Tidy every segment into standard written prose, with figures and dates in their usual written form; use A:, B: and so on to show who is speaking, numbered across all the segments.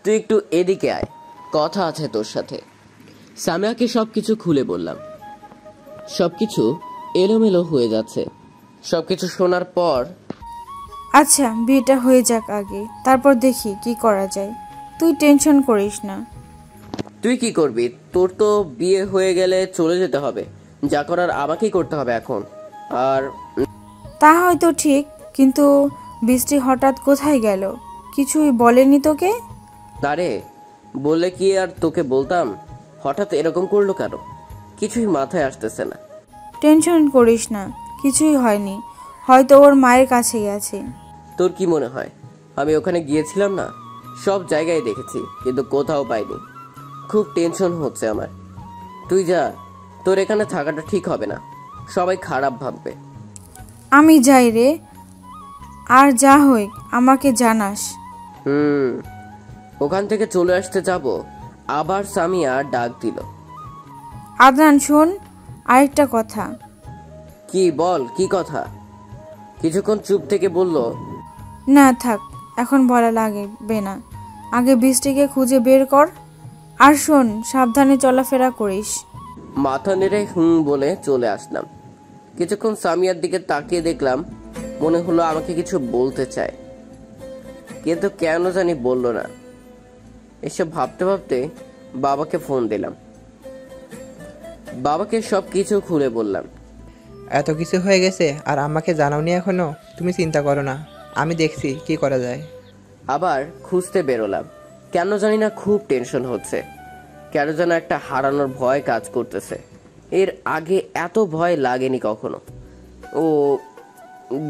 A: তুই একটু এদিকে আয়, কথা আছে তোর সাথে। সামিয়াকে সবকিছু খুলে বললাম। সবকিছু এলোমেলো হয়ে যাচ্ছে। সবকিছু শোনার পর,
B: আচ্ছা বিয়েটা হয়ে যাক আগে, তারপর দেখি কি করা যায়। তুই টেনশন করিস না।
A: তুই কি করবি? তোর তো বিয়ে হয়ে গেলে চলে যেতে হবে, যা করার আমাকেই করতে হবে এখন। আর
B: তা হয়তো ঠিক, কিন্তু বৃষ্টি হঠাৎ কোথায় গেল? কিছুই বলেনি তোকে?
A: আরে বললে কি আর তোকে বলতাম? হঠাৎ এরকম করলো কেন কিছুই মাথায় আসতেছে না।
B: টেনশন করিস না, কিছুই হয়নি, হয়তো ওর মায়ের কাছে গেছে।
A: তোর কি মনে হয় আমি ওখানে গিয়েছিলাম না? সব জায়গায় দেখেছি কিন্তু কোথাও পাইনি। খুব টেনশন হচ্ছে আমার। তুই যা, তোর এখানে থাকাটা ঠিক হবে না, সবাই খারাপ ভাববে।
B: আমি যাই রে, আর যা হই আমাকে জানাস।
A: ওখান থেকে চলে আসতে যাব, আবার সামিয়া ডাক দিল।
B: আদনান শোন, আরেকটা কথা।
A: কি বল, কি কথা? কিছুক্ষণ চুপ থেকে বলল,
B: না থাক, এখন বলা লাগবে না, আগে বৃষ্টিকে খুঁজে বের কর। আর শোন, সাবধানে চলাফেরা করিস।
A: মাথা নেড়ে বলে চলে আসলাম। কিছুক্ষণ সামিয়ার দিকে তাকিয়ে দেখলাম, মনে হলো আমাকে কিছু বলতে চায়, কিন্তু কেন জানি বলল না। এসব ভাবতে ভাবতে বাবাকে ফোন দিলাম। বাবাকে সব কিছু খুলে বললাম।
C: এত কিছু হয়ে গেছে আর আমাকে জানাওনি এখনো? তুমি চিন্তা করো না, আমি দেখছি কি করা যায়।
A: আবার খুঁজতে বেরোলাম। কেন জানি না খুব টেনশন হচ্ছে, কেন যেন একটা হারানোর ভয় কাজ করতেছে। এর আগে এত ভয় লাগেনি কখনো। ও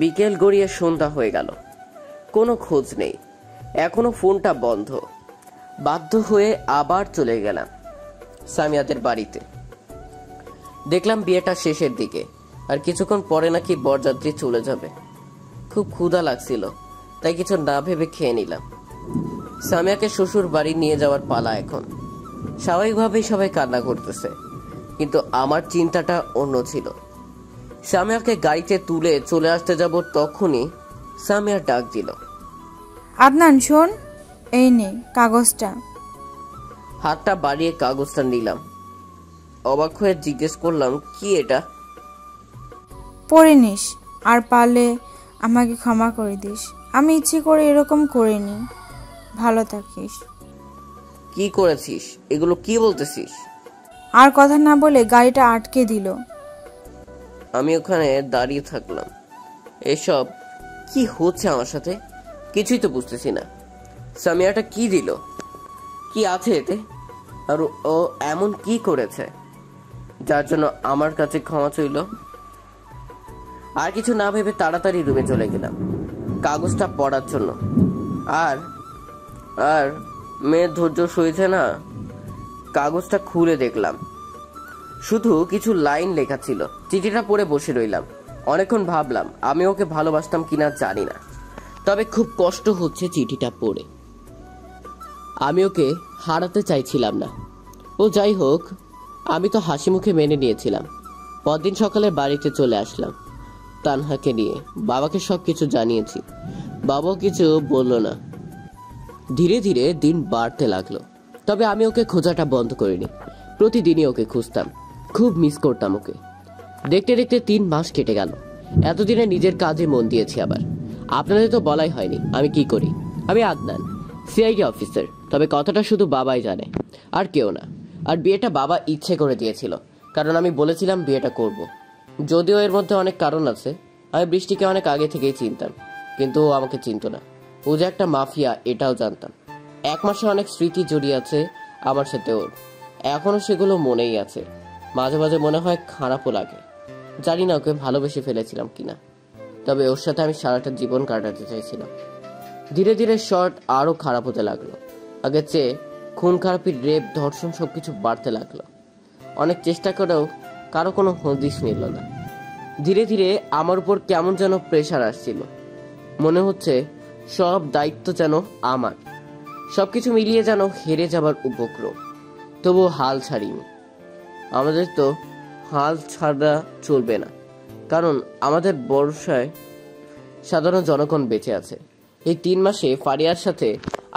A: বিকেল গড়িয়ে সন্ধ্যা হয়ে গেল, কোনো খোঁজ নেই, এখনো ফোনটা বন্ধ। বাধ্য হয়ে আবার চলে গেলাম সামিয়াদের বাড়িতে। দেখলাম বিয়েটা শেষের দিকে, আর কিছুক্ষণ পরে নাকি বরযাত্রী চলে যাবে। খুব ক্ষুধা লাগছিল, তাই কিছু না ভেবে খেয়ে নিলাম। সামিয়াকে শ্বশুর বাড়ি নিয়ে যাওয়ার পালা এখন। স্বাভাবিকভাবেই সবাই কান্না করতেছে, কিন্তু আমার চিন্তাটা অন্য ছিল। সামিয়াকে গাড়িতে তুলে চলে আসতে যাব, তখনই সামিয়া ডাক দিল।
B: আদনান শোন, এই নে কাগজটা।
A: হাতটা বাড়িয়ে কাগজটা নিলাম। অবাক হয়ে জিজ্ঞেস করলাম, কি এটা?
B: পড়ে নিস, আর পারলে আমাকে ক্ষমা করে দিস। আমি ইচ্ছে করে এরকম করিনি। ভালো থাকিস।
A: কি করেছিস? এগুলো কি বলতেছিস?
B: আর কথা না বলে গাড়িটা আটকে দিল।
A: আমি ওখানে দাঁড়িয়ে থাকলাম। এসব কি হচ্ছে আমার সাথে? কিছুই তো বুঝতেছি না। সামিয়াটা কি দিল? কি আছে এতে? আর ও এমন কি করেছে যার জন্য আমার কাছে ক্ষমা চাইল? আর কিছু না ভেবে তাড়াতাড়ি রুমে চলে গেলাম কাগজটা পড়ার জন্য। আর আর মেয়ের ধৈর্য সইছে না। কাগজটা খুলে দেখলাম, শুধু কিছু লাইন লেখা ছিল। চিঠিটা পড়ে বসে রইলাম। অনেকক্ষণ ভাবলাম আমি ওকে ভালোবাসতাম কিনা জানি না, তবে খুব কষ্ট হচ্ছে চিঠিটা পড়ে। আমি ওকে হারাতে চাইছিলাম না। ও যাই হোক, আমি তো হাসি মুখে মেনে নিয়েছিলাম। পরদিন সকালে বাড়িতে চলে আসলাম তানহাকে নিয়ে। বাবাকে সবকিছু জানিয়েছি, বাবাও কিছু বলল না। ধীরে ধীরে দিন বাড়তে লাগলো, তবে আমি ওকে খোঁজাটা বন্ধ করিনি। প্রতিদিনই ওকে খুঁজতাম, খুব মিস করতাম ওকে। দেখতে দেখতে 3 মাস কেটে গেল। এতদিনে নিজের কাজে মন দিয়েছি আবার। আপনাদের তো বলাই হয়নি আমি কি করি। আমি আদনান, সিআইডি অফিসার। তবে কথাটা শুধু বাবাই জানে, আর কেউ না। আর বিয়েটা বাবা ইচ্ছে করে দিয়েছিল, কারণ আমি বলেছিলাম বিয়েটা করব। যদিও এর মধ্যে অনেক কারণ আছে। আমি বৃষ্টিকে অনেক আগে থেকেই চিনতাম, কিন্তু ও আমাকে চিনত না। ও যে একটা মাফিয়া এটাও জানতাম। 1 মাসে অনেক স্মৃতি জড়িয়ে আছে আমার সাথে ওর, এখনো সেগুলো মনেই আছে। মাঝে মাঝে মনে হয় খারাপও লাগে। জানি না ওকে ভালোবেসে ফেলেছিলাম কিনা, তবে ওর সাথে আমি সারাটা জীবন কাটাতে চাইছিলাম। ধীরে ধীরে শর্ট আরো খারাপ হতে লাগলো। আগের চেয়ে খুন খারাপি, রেপ, ধর্ষণ সবকিছু বাড়তে লাগলো। অনেক চেষ্টা করেও কারো কোনো হদিশ মিলল না। ধীরে ধীরে আমার উপর কেমন যেন প্রেশার আসছিল। মনে হচ্ছে সব দায়িত্ব যেন আমার। সবকিছু মিলিয়ে যেন হেরে যাবার উপক্রম। তবুও হাল ছাড়িনি। আমাদের তো হাল ছাড়া চলবে না, কারণ আমাদের ভরসায় সাধারণ জনগণ বেঁচে আছে। এই 3 মাসে ফারিয়ার সাথে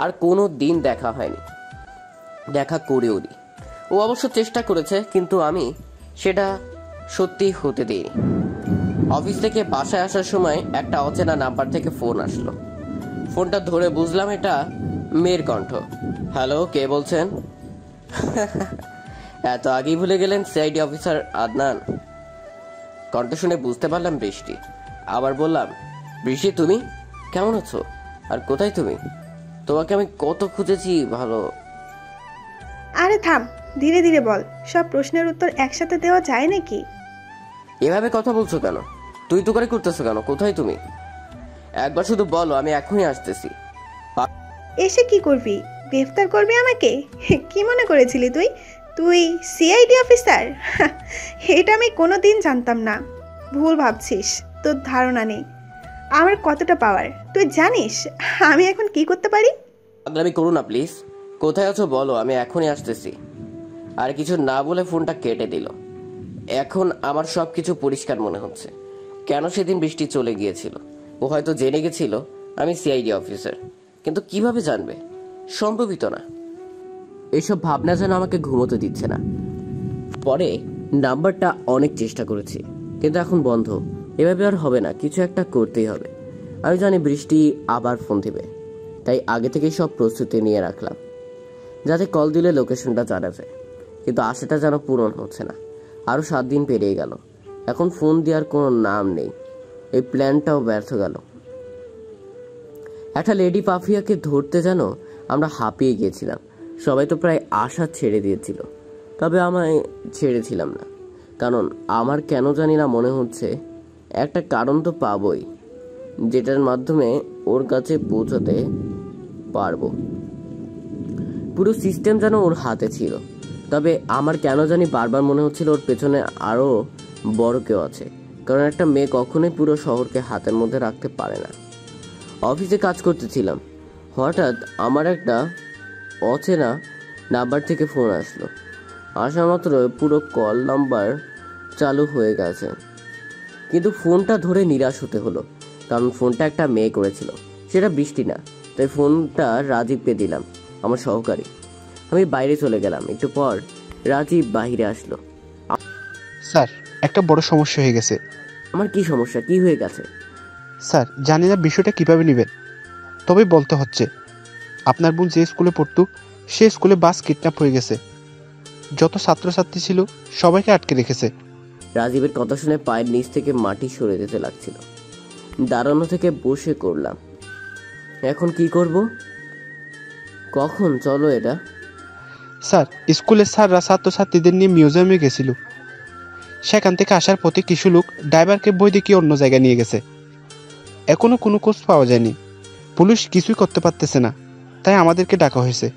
A: আর কোনো দিন দেখা হয়নি, দেখা করেও নি। ও অবশ্য চেষ্টা করেছে, কিন্তু আমি সেটা সত্যি হতে দিইনি। অফিস থেকে বাসায় আসার সময় একটা অচেনা নাম্বার থেকে ফোন আসলো। ফোনটা ধরে বুঝলাম এটা মেয়ের কণ্ঠ। হ্যালো, কে বলছেন? এত আগেই ভুলে গেলেন সিআইডি অফিসার আদনান? কণ্ঠ শুনে বুঝতে পারলাম বৃষ্টি। আবার বললাম, বৃষ্টি তুমি কেমন আছো? আর কোথায় তুমি? তোমাকে আমি কত খুঁজেছি। ভালো।
D: আরে থাম, ধীরে ধীরে বল। সব প্রশ্নের উত্তর একসাথে দেওয়া যায় নাকি?
A: এভাবে কথা বলছো কেন? তুই তো করে করতেছো কেন? কোথায় তুমি? একবার শুধু বলো, আমি এখনই আসতেছি।
D: এসে কি করবি? গ্রেফতার করবি আমাকে? কি মনে করেছিলি তুই? তুই সিআইডি অফিসার? এটা আমি কোনোদিন জানতাম না। ভুল ভাবছিস, তোর ধারণা নেই আমার কতটা পাওয়ার। তুই জানিস আমি এখন কি করতে পারি?
A: পাগলামি করো না প্লিজ। কোথায় আছো বলো, আমি এখনই আসতেছি। আর কিছু না বলে ফোনটা কেটে দিল। এখন আমার সবকিছু পরিষ্কার মনে হচ্ছে কেন সেদিন বৃষ্টি চলে গিয়েছিল। ও হয়তো জেনে গেছিল আমি সিআইডি অফিসার, কিন্তু কিভাবে জানবে? সম্ভবিত না। এইসব ভাবনা যেন আমাকে ঘুমোতে দিচ্ছে না। পরে নাম্বারটা অনেক চেষ্টা করেছি, কিন্তু এখন বন্ধ। এভাবে আর হবে না, কিছু একটা করতেই হবে। আমি জানি বৃষ্টি আবার ফোন দিবে, তাই আগে থেকেই সব প্রস্তুতি নিয়ে রাখলাম, যাতে কল দিলে লোকেশনটা জানা যায়। কিন্তু আশাটা যেন পূরণ হচ্ছে না। আরও 7 দিন পেরিয়ে গেল, এখন ফোন দেওয়ার কোনো নাম নেই। এই প্ল্যানটাও ব্যর্থ গেল। একটা লেডি পাফিয়াকে ধরতে যেন আমরা হাঁপিয়ে গিয়েছিলাম। সবাই তো প্রায় আশা ছেড়ে দিয়েছিল, তবে আমায় ছেড়েছিলাম না। কারণ আমার কেন জানি না মনে হচ্ছে একটা কারণ তো পাবই, যেটার মাধ্যমে ওর কাছে পৌঁছাতে পারবো। পুরো সিস্টেম যেন ওর হাতে ছিল। তবে আমার কেন জানি বারবার মনে হচ্ছিল ওর পেছনে আরও বড় কেউ আছে। কারণ একটা মেয়ে কখনোই পুরো শহরকে হাতের মধ্যে রাখতে পারে না। অফিসে কাজ করতেছিলাম, হঠাৎ আমার একটা অচেনা নাম্বার থেকে ফোন আসলো। আসা মাত্র পুরো কল নাম্বার চালু হয়ে গেছে, কিন্তু ফোনটা ধরে নিরাশ হতে হলো। কারণ ফোনটা একটা মেয়ে করেছিল, সেটা বৃষ্টি না। তাই ফোনটা রাজীবকে দিলাম, আমার সহকারী। আমি বাইরে চলে গেলাম। একটু পর রাজীব বাহিরে আসলো।
E: স্যার, একটা বড় সমস্যা হয়ে গেছে।
A: আমার কি সমস্যা? কি হয়ে গেছে?
E: স্যার, জানি না বিষয়টা কিভাবে নেবেন, তবে বলতে হচ্ছে। আপনার বোন যে স্কুলে পড়তো, সে স্কুলে বাস কিডন্যাপ হয়ে গেছে। যত ছাত্রছাত্রী ছিল সবাইকে আটকে রেখেছে।
A: রাজীবের কথা শুনে পায়ের নিচ থেকে মাটি সরে যেতে লাগছিল। দাঁড়ানো থেকে বসে করলাম। এখন কি করব? কখন চলো এটা?
E: স্যার, স্কুলের স্যাররা ছাত্রছাত্রীদের নিয়ে মিউজিয়ামে গেছিল। সেখান থেকে আসার পথে কিছু লোক ড্রাইভারকে বই দেখিয়ে অন্য জায়গায় নিয়ে গেছে। এখনো কোনো খোঁজ পাওয়া যায়নি। পুলিশ কিছুই করতে পারতেছে না, তাই আমাদেরকে ডাকা হয়েছে।